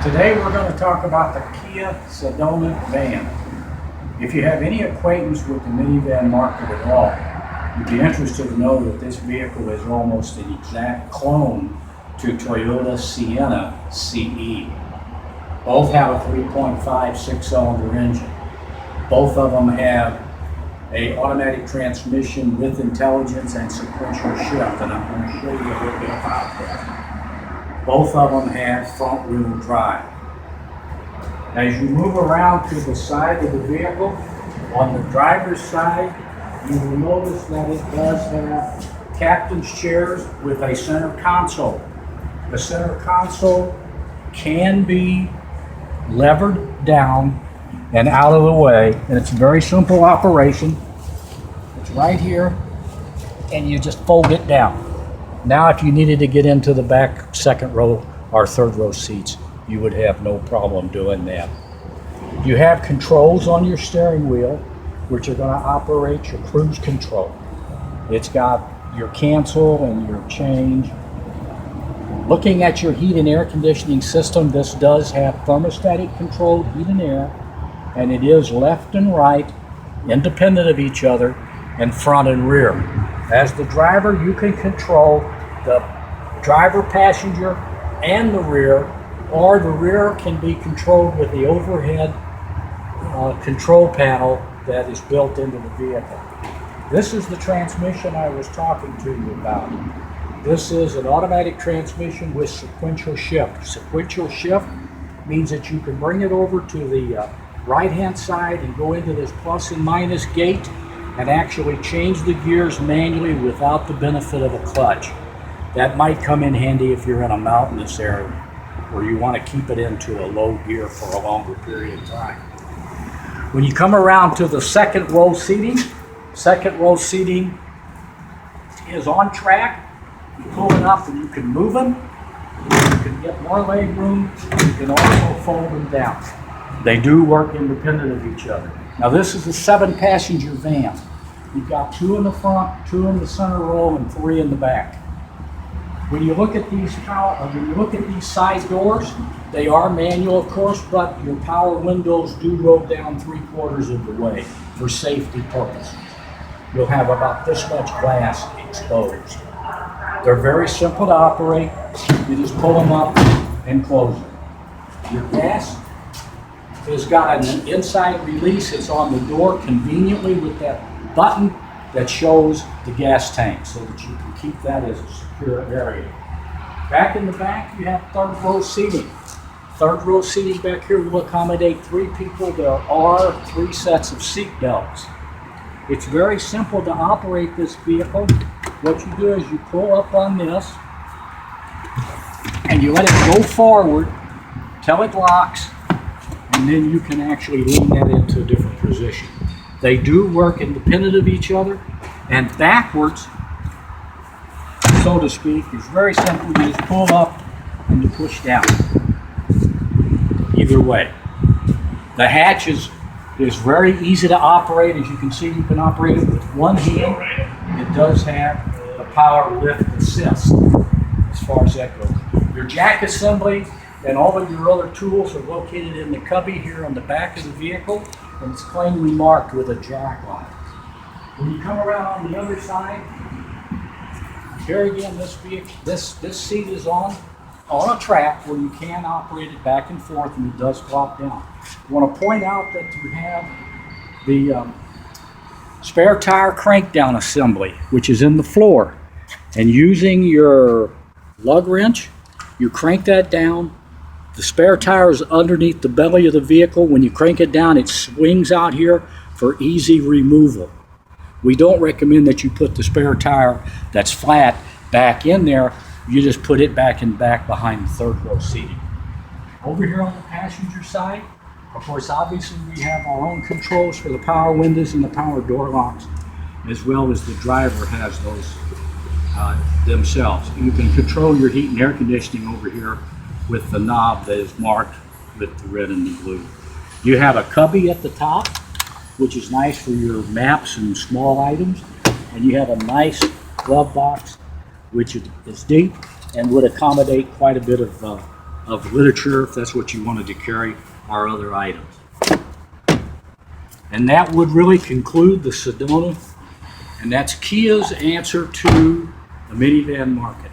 Today we're going to talk about the Kia Sedona van. If you have any acquaintance with the minivan market at all, you'd be interested to know that this vehicle is almost an exact clone to Toyota Sienna CE. Both have a 3.5 six-cylinder engine. Both of them have an automatic transmission with intelligence and sequential shift, and I'm going to show you a little bit about that. Both of them have front-wheel drive. As you move around to the side of the vehicle, on the driver's side, you will notice that it does have captain's chairs with a center console. The center console can be levered down and out of the way, and it's a very simple operation. It's right here, and you just fold it down. Now, if you needed to get into the back second row or third row seats, you would have no problem doing that. You have controls on your steering wheel, which are going to operate your cruise control. It's got your cancel and your change. Looking at your heat and air conditioning system, this does have thermostatic controlled heat and air, and it is left and right, independent of each other, and front and rear. As the driver, you can control the driver, passenger, and the rear, or the rear can be controlled with the overhead control panel that is built into the vehicle. This is the transmission I was talking to you about. This is an automatic transmission with sequential shift. Sequential shift means that you can bring it over to the right-hand side and go into this plus and minus gate and actually change the gears manually without the benefit of a clutch. That might come in handy if you're in a mountainous area where you want to keep it into a low gear for a longer period of time. When you come around to the second row seating is on track. You pull it up and you can move them. You can get more leg room. You can also fold them down. They do work independent of each other. Now, this is a 7-passenger van. You've got 2 in the front, 2 in the center row, and 3 in the back. When you look at these side doors, they are manual, of course, but your power windows do roll down 3/4 of the way for safety purposes. You'll have about this much glass exposed. They're very simple to operate. You just pull them up and close them. Your gas has got an inside release. It's on the door conveniently with that button that shows the gas tank so that you can keep that as a secure area. Back in the back, you have third row seating. Third row seating back here will accommodate 3 people. There are 3 sets of seat belts. It's very simple to operate this vehicle. What you do is you pull up on this and you let it go forward till it locks, and then you can actually lean that into a different position. They do work independent of each other, and backwards, so to speak, is very simple. You just pull up and you push down. Either way. The hatch is very easy to operate. As you can see, you can operate it with one hand. It does have the power lift assist as far as that goes. Your jack assembly and all of your other tools are located in the cubby here on the back of the vehicle, and it's plainly marked with a jack on it. When you come around on the other side, here again, this seat is on a track where you can operate it back and forth, and it does flop down. I want to point out that you have the spare tire crank down assembly, which is in the floor, and using your lug wrench, you crank that down. The spare tire is underneath the belly of the vehicle. When you crank it down, it swings out here for easy removal. We don't recommend that you put the spare tire that's flat back in there. You just put it back behind the third row seating. Over here on the passenger side, of course, obviously we have our own controls for the power windows and the power door locks, as well as the driver has those themselves. You can control your heat and air conditioning over here with the knob that is marked with the red and the blue. You have a cubby at the top, which is nice for your maps and small items, and you have a nice glove box which is deep and would accommodate quite a bit of of literature, if that's what you wanted to carry, our other items. And that would really conclude the Sedona, and that's Kia's answer to the minivan market.